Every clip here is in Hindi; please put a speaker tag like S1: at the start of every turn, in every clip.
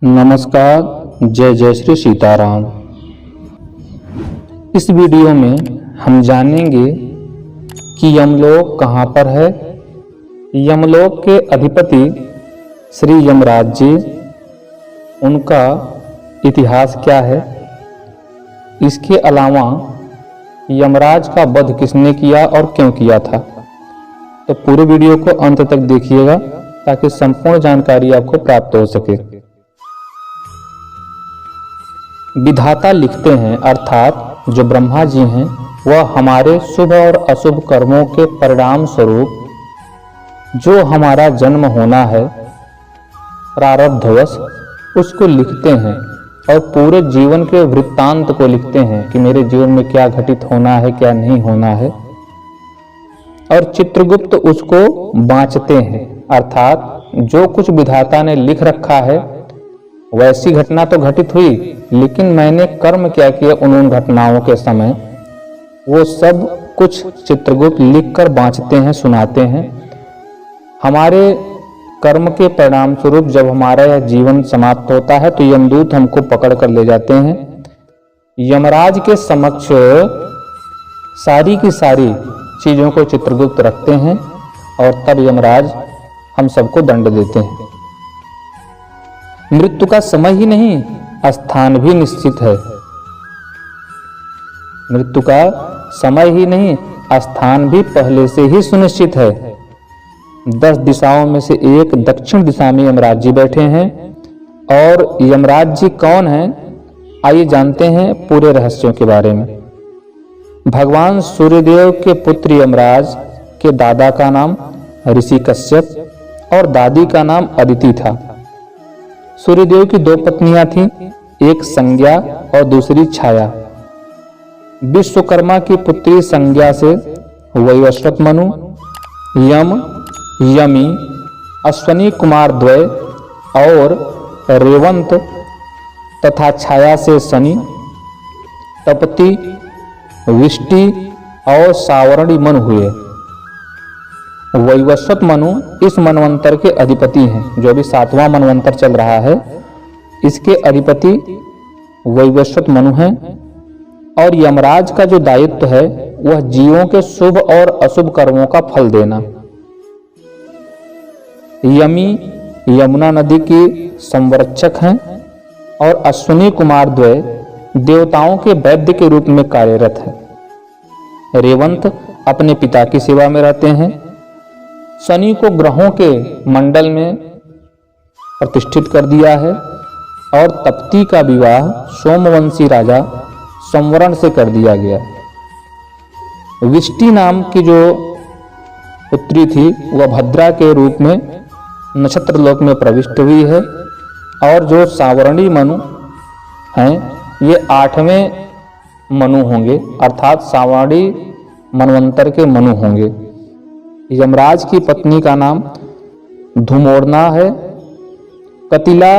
S1: नमस्कार, जय जय श्री सीताराम। इस वीडियो में हम जानेंगे कि यमलोक कहाँ पर है, यमलोक के अधिपति श्री यमराज जी, उनका इतिहास क्या है। इसके अलावा यमराज का वध किसने किया और क्यों किया था। तो पूरे वीडियो को अंत तक देखिएगा ताकि संपूर्ण जानकारी आपको प्राप्त हो सके। विधाता लिखते हैं, अर्थात जो ब्रह्मा जी हैं, वह हमारे शुभ और अशुभ कर्मों के परिणाम स्वरूप जो हमारा जन्म होना है प्रारब्धवश, उसको लिखते हैं और पूरे जीवन के वृत्तांत को लिखते हैं कि मेरे जीवन में क्या घटित होना है, क्या नहीं होना है। और चित्रगुप्त उसको बाँचते हैं, अर्थात जो कुछ विधाता ने लिख रखा है वैसी घटना तो घटित हुई, लेकिन मैंने कर्म क्या किया उन घटनाओं के समय, वो सब कुछ चित्रगुप्त लिखकर बाँचते हैं, सुनाते हैं। हमारे कर्म के परिणाम स्वरूप जब हमारा यह जीवन समाप्त होता है तो यमदूत हमको पकड़ कर ले जाते हैं, यमराज के समक्ष सारी की सारी चीज़ों को चित्रगुप्त रखते हैं और तब यमराज हम सबको दंड देते हैं। मृत्यु का समय ही नहीं, स्थान भी निश्चित है। मृत्यु का समय ही नहीं, स्थान भी पहले से ही सुनिश्चित है। 10 दिशाओं में से एक दक्षिण दिशा में यमराज जी बैठे हैं। और यमराज जी कौन हैं, आइए जानते हैं पूरे रहस्यों के बारे में। भगवान सूर्यदेव के पुत्र यमराज के दादा का नाम ऋषि कश्यप और दादी का नाम अदिति था। सूर्यदेव की 2 पत्नियां थीं, एक संज्ञा और दूसरी छाया। विश्वकर्मा की पुत्री संज्ञा से वैवस्वत मनु, यम, यमी, अश्वनी कुमार द्वय और रेवंत तथा छाया से शनि, तपति, विष्टि और सावरणी मनु हुए। वैवस्वत मनु इस मनवंतर के अधिपति हैं, जो अभी 7वां मनवंतर चल रहा है, इसके अधिपति वैवस्वत मनु हैं। और यमराज का जो दायित्व है वह जीवों के शुभ और अशुभ कर्मों का फल देना। यमी यमुना नदी की संरक्षक हैं और अश्विनी कुमार द्वय देवताओं के वैद्य के रूप में कार्यरत है। रेवंत अपने पिता की सेवा में रहते हैं। शनि को ग्रहों के मंडल में प्रतिष्ठित कर दिया है और तप्ती का विवाह सोमवंशी राजा संवरण से कर दिया गया। विष्टि नाम की जो पुत्री थी वह भद्रा के रूप में नक्षत्र लोक में प्रविष्ट हुई है। और जो सावरणी मनु हैं ये 8वें मनु होंगे, अर्थात सावरणी मनवंतर के मनु होंगे। यमराज की पत्नी का नाम धुमोड़ना है। कतिला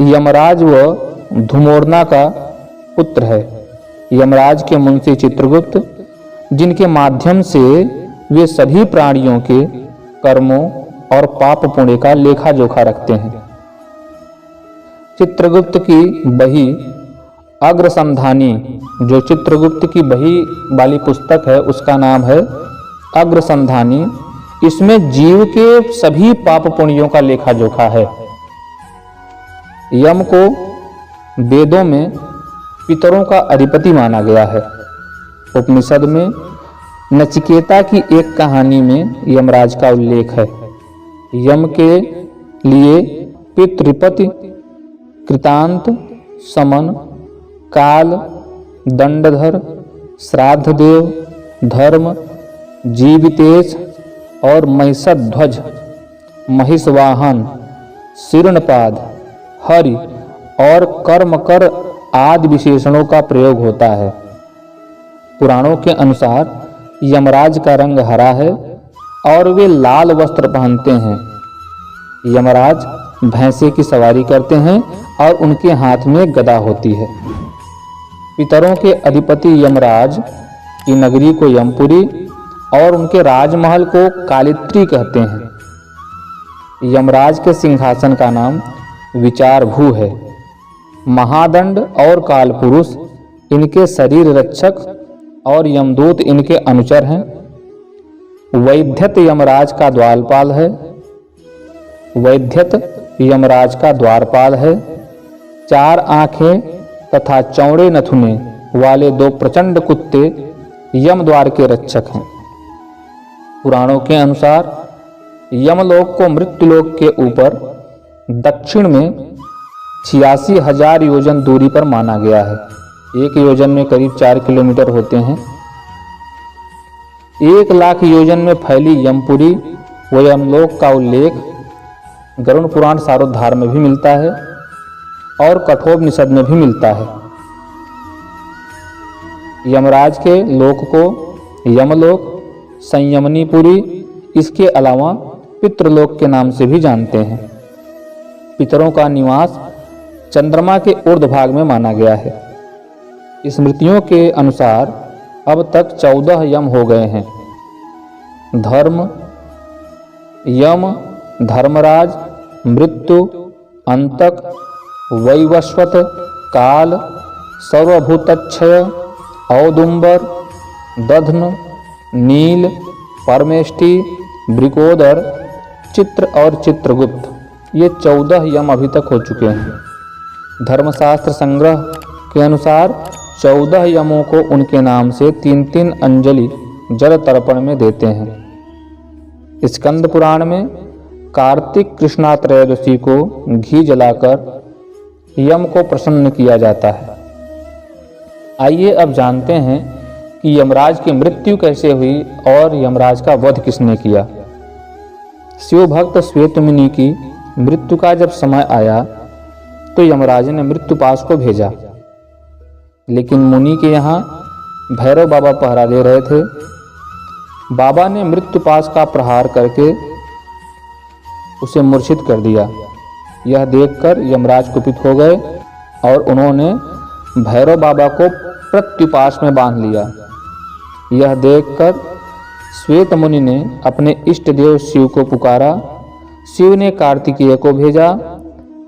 S1: यमराज व धुमोड़ना का पुत्र है। यमराज के मुंशी चित्रगुप्त, जिनके माध्यम से वे सभी प्राणियों के कर्मों और पाप पुण्य का लेखा जोखा रखते हैं। चित्रगुप्त की बही अग्रसंधानी, जो चित्रगुप्त की बही वाली पुस्तक है उसका नाम है अग्रसंधानी। इसमें जीव के सभी पाप पुण्यों का लेखा जोखा है। यम को वेदों में पितरों का अधिपति माना गया है। उपनिषद में नचिकेता की एक कहानी में यमराज का उल्लेख है। यम के लिए पितृपति, कृतांत, समन, काल, दंडधर, श्राद्धदेव, धर्म, जीवितेश और महिषध्वज, महिषवाहन, शीर्णपाद, हरि और कर्मकर आदि विशेषणों का प्रयोग होता है। पुराणों के अनुसार यमराज का रंग हरा है और वे लाल वस्त्र पहनते हैं। यमराज भैंसे की सवारी करते हैं और उनके हाथ में गदा होती है। पितरों के अधिपति यमराज की नगरी को यमपुरी और उनके राजमहल को कालित्री कहते हैं। यमराज के सिंहासन का नाम विचारभू है। महादंड और कालपुरुष इनके शरीर रक्षक और यमदूत इनके अनुचर हैं। वैद्यत यमराज का द्वारपाल है। वैद्यत यमराज का द्वारपाल है। 4 आंखें तथा चौड़े नथुने वाले 2 प्रचंड कुत्ते यमद्वार के रक्षक हैं। पुराणों के अनुसार यमलोक को मृत्युलोक के ऊपर दक्षिण में 86,000 योजन दूरी पर माना गया है। एक योजन में करीब 4 किलोमीटर होते हैं। 1 लाख योजन में फैली यमपुरी व यमलोक का उल्लेख गरुड़ पुराण सारोद्धार में भी मिलता है और कठोपनिषद में भी मिलता है। यमराज के लोक को यमलोक, संयमनीपुरी, इसके अलावा पितृलोक के नाम से भी जानते हैं। पितरों का निवास चंद्रमा के ऊर्ध्व भाग में माना गया है। स्मृतियों के अनुसार अब तक 14 यम हो गए हैं। धर्म, यम, धर्मराज, मृत्यु, अंतक, वैवस्वत, काल, सर्वभूतक्षय, औदुंबर, दध्न, नील, परमेष्टि, ब्रिकोदर, चित्र और चित्रगुप्त, ये 14 यम अभी तक हो चुके हैं। धर्मशास्त्र संग्रह के अनुसार 14 यमों को उनके नाम से 3-3 अंजलि जल तर्पण में देते हैं। स्कंद पुराण में कार्तिक कृष्णा त्रयोदशी को घी जलाकर यम को प्रसन्न किया जाता है। आइए अब जानते हैं कि यमराज की मृत्यु कैसे हुई और यमराज का वध किसने किया। शिव भक्त श्वेतमुनि की मृत्यु का जब समय आया तो यमराज ने मृत्युपाश को भेजा, लेकिन मुनि के यहाँ भैरव बाबा पहरा दे रहे थे। बाबा ने मृत्युपाश का प्रहार करके उसे मूर्छित कर दिया। यह देखकर यमराज कुपित हो गए और उन्होंने भैरव बाबा को प्रत्युपाश में बांध लिया। यह देखकर श्वेत मुनि ने अपने इष्ट देव शिव को पुकारा। शिव ने कार्तिकेय को भेजा।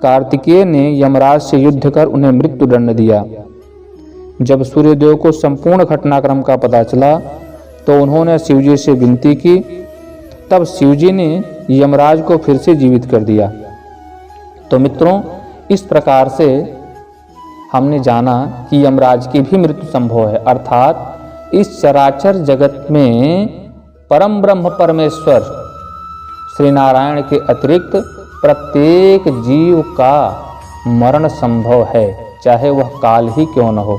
S1: कार्तिकेय ने यमराज से युद्ध कर उन्हें मृत्युदंड दिया। जब सूर्यदेव को संपूर्ण घटनाक्रम का पता चला तो उन्होंने शिवजी से विनती की। तब शिवजी ने यमराज को फिर से जीवित कर दिया। तो मित्रों, इस प्रकार से हमने जाना कि यमराज की भी मृत्यु संभव है, अर्थात इस चराचर जगत में परम ब्रह्म परमेश्वर श्री नारायण के अतिरिक्त प्रत्येक जीव का मरण संभव है, चाहे वह काल ही क्यों न हो।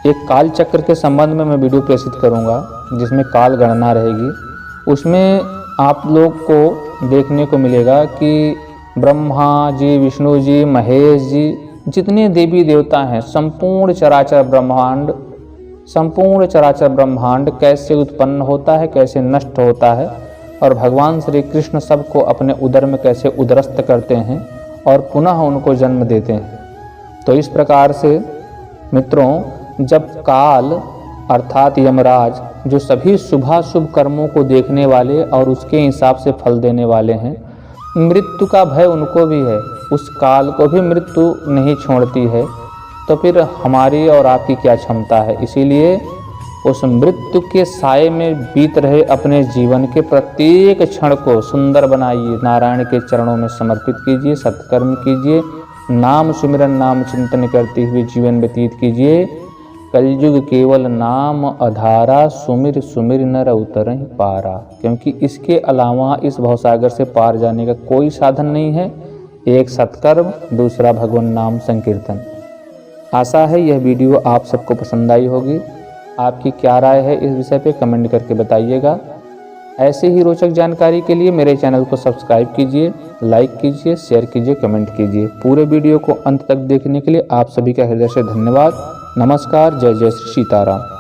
S1: एक काल चक्र के संबंध में मैं वीडियो प्रेषित करूंगा जिसमें काल गणना रहेगी। उसमें आप लोग को देखने को मिलेगा कि ब्रह्मा जी, विष्णु जी, महेश जी, जितने देवी देवता हैं, संपूर्ण चराचर ब्रह्मांड कैसे उत्पन्न होता है, कैसे नष्ट होता है, और भगवान श्री कृष्ण सबको अपने उदर में कैसे उदरस्त करते हैं और पुनः उनको जन्म देते हैं। तो इस प्रकार से मित्रों, जब काल अर्थात यमराज, जो सभी शुभाशुभ कर्मों को देखने वाले और उसके हिसाब से फल देने वाले हैं, मृत्यु का भय उनको भी है, उस काल को भी मृत्यु नहीं छोड़ती है, तो फिर हमारी और आपकी क्या क्षमता है। इसीलिए उस मृत्यु के साए में बीत रहे अपने जीवन के प्रत्येक क्षण को सुंदर बनाइए, नारायण के चरणों में समर्पित कीजिए, सत्कर्म कीजिए, नाम सुमिरन, नाम चिंतन करते हुए जीवन व्यतीत कीजिए। कलयुग केवल नाम आधारा, सुमिर सुमिर नर उतरहि पारा, क्योंकि इसके अलावा इस भवसागर से पार जाने का कोई साधन नहीं है। एक सत्कर्म, दूसरा भगवान नाम संकीर्तन। आशा है यह वीडियो आप सबको पसंद आई होगी। आपकी क्या राय है इस विषय पे कमेंट करके बताइएगा। ऐसे ही रोचक जानकारी के लिए मेरे चैनल को सब्सक्राइब कीजिए, लाइक कीजिए, शेयर कीजिए, कमेंट कीजिए। पूरे वीडियो को अंत तक देखने के लिए आप सभी का हृदय से धन्यवाद। नमस्कार। जय जय श्री सीताराम।